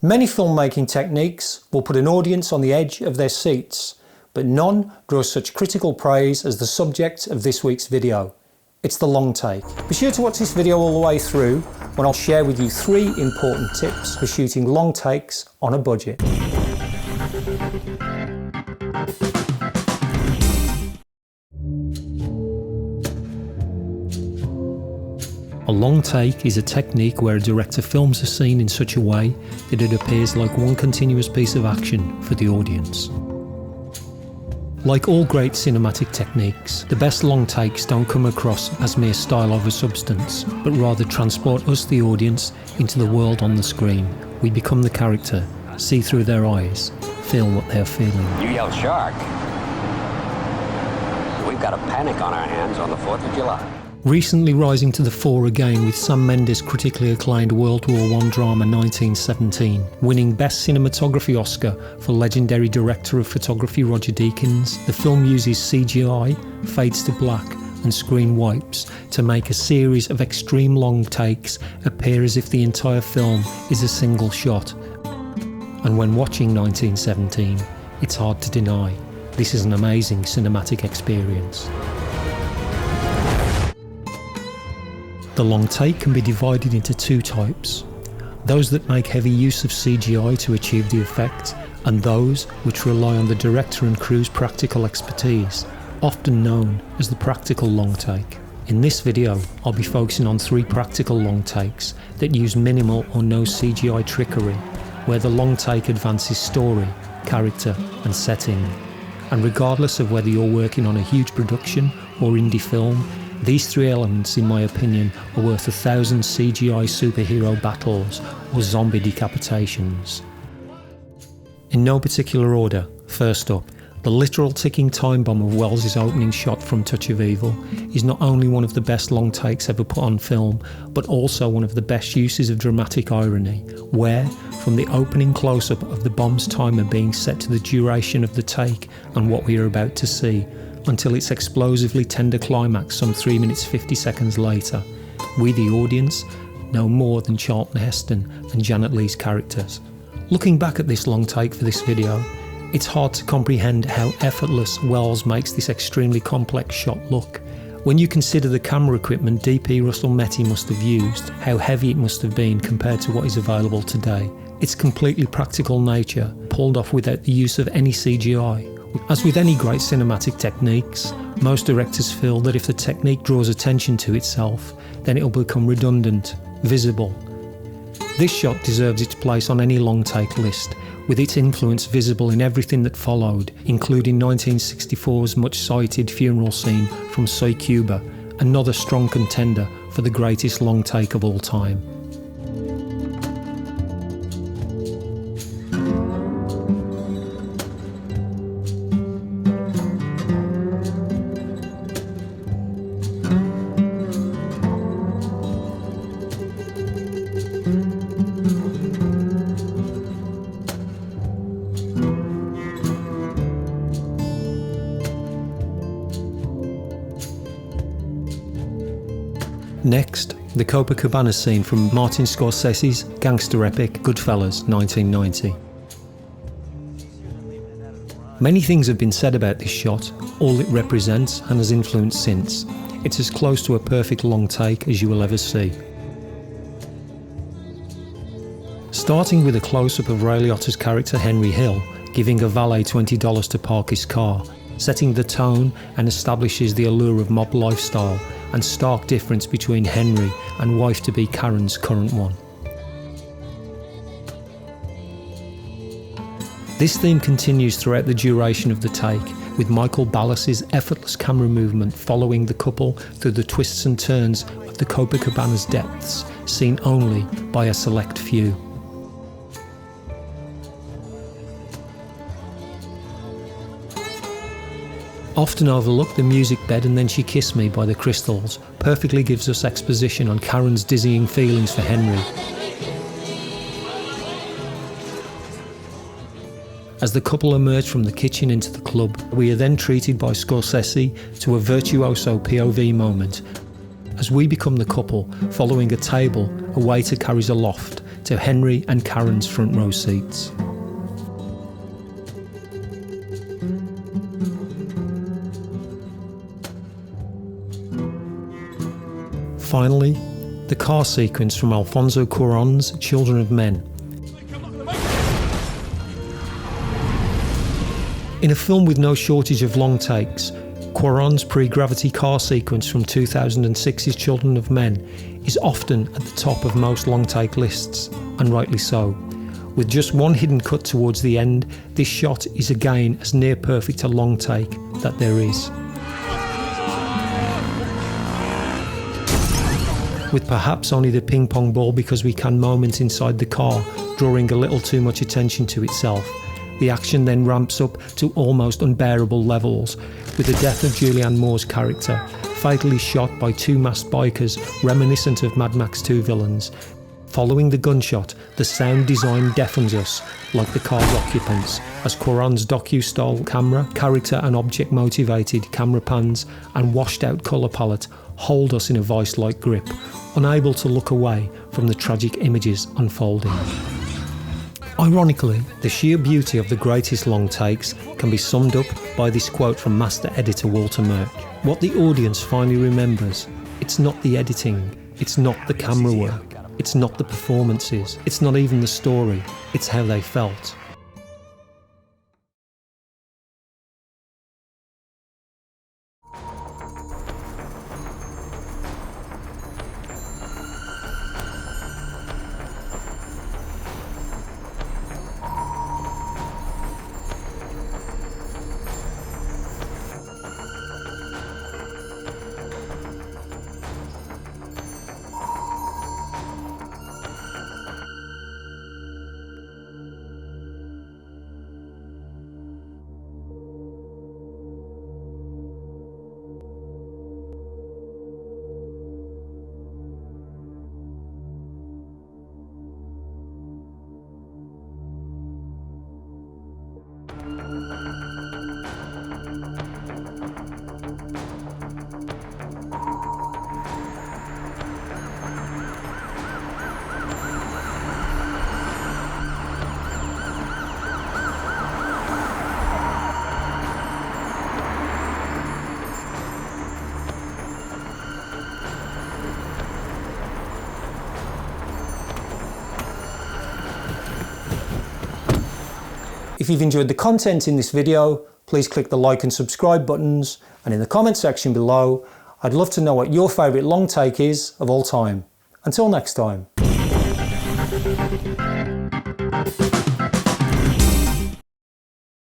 Many filmmaking techniques will put an audience on the edge of their seats, but none draws such critical praise as the subject of this week's video. It's the long take. Be sure to watch this video all the way through when I'll share with you 3 important tips for shooting long takes on a budget. A long take is a technique where a director films a scene in such a way that it appears like one continuous piece of action for the audience. Like all great cinematic techniques, the best long takes don't come across as mere style over substance, but rather transport us, the audience, into the world on the screen. We become the character, see through their eyes, feel what they're feeling. You yelled shark. We've got a panic on our hands on the 4th of July. Recently rising to the fore again with Sam Mendes' critically acclaimed World War I drama 1917, winning Best Cinematography Oscar for legendary director of photography Roger Deakins, the film uses CGI, fades to black and screen wipes to make a series of extreme long takes appear as if the entire film is a single shot. And when watching 1917, it's hard to deny, this is an amazing cinematic experience. The long take can be divided into 2 types, those that make heavy use of CGI to achieve the effect, and those which rely on the director and crew's practical expertise, often known as the practical long take. In this video, I'll be focusing on 3 practical long takes that use minimal or no CGI trickery, where the long take advances story, character and setting. And regardless of whether you're working on a huge production or indie film, these 3 elements, in my opinion, are worth 1,000 CGI superhero battles or zombie decapitations. In no particular order, first up, the literal ticking time bomb of Wells' opening shot from Touch of Evil is not only one of the best long takes ever put on film, but also one of the best uses of dramatic irony, where, from the opening close-up of the bomb's timer being set to the duration of the take and what we are about to see, until its explosively tender climax some 3 minutes 50 seconds later, we the audience know more than Charlton Heston and Janet Leigh's characters. Looking back at this long take for this video, it's hard to comprehend how effortless Wells makes this extremely complex shot look. When you consider the camera equipment D.P. Russell-Metty must have used, how heavy it must have been compared to what is available today. Its completely practical nature, pulled off without the use of any CGI. As with any great cinematic techniques, most directors feel that if the technique draws attention to itself, then it will become redundant, visible. This shot deserves its place on any long take list, with its influence visible in everything that followed, including 1964's much-cited funeral scene from Soy Cuba, another strong contender for the greatest long take of all time. Next, the Copacabana scene from Martin Scorsese's gangster epic Goodfellas 1990. Many things have been said about this shot, all it represents and has influenced since. It's as close to a perfect long take as you will ever see. Starting with a close-up of Ray Liotta's character Henry Hill, giving a valet $20 to park his car, setting the tone and establishes the allure of mob lifestyle and stark difference between Henry and wife-to-be Karen's current one. This theme continues throughout the duration of the take, with Michael Ballas's effortless camera movement following the couple through the twists and turns of the Copacabana's depths, seen only by a select few. Often overlooked, the music bed And Then She Kissed Me by the Crystals perfectly gives us exposition on Karen's dizzying feelings for Henry. As the couple emerge from the kitchen into the club, we are then treated by Scorsese to a virtuoso POV moment. As we become the couple, following a table, a waiter carries aloft, to Henry and Karen's front row seats. Finally, the car sequence from Alfonso Cuarón's Children of Men. In a film with no shortage of long takes, Cuarón's pre-gravity car sequence from 2006's Children of Men is often at the top of most long take lists, and rightly so. With just one hidden cut towards the end, this shot is again as near perfect a long take that there is. With perhaps only the ping pong ball because we can moment inside the car, drawing a little too much attention to itself. The action then ramps up to almost unbearable levels, with the death of Julianne Moore's character, fatally shot by two masked bikers reminiscent of Mad Max 2 villains. Following the gunshot, the sound design deafens us, like the car's occupants, as Cuarón's docu-style camera, character and object-motivated camera pans and washed-out colour palette hold us in a vice-like grip, unable to look away from the tragic images unfolding. Ironically, the sheer beauty of the greatest long takes can be summed up by this quote from master editor Walter Murch. What the audience finally remembers, it's not the editing, it's not the camera work, it's not the performances, it's not even the story, it's how they felt. If you've enjoyed the content in this video, please click the like and subscribe buttons, and in the comment section below, I'd love to know what your favourite long take is of all time. Until next time.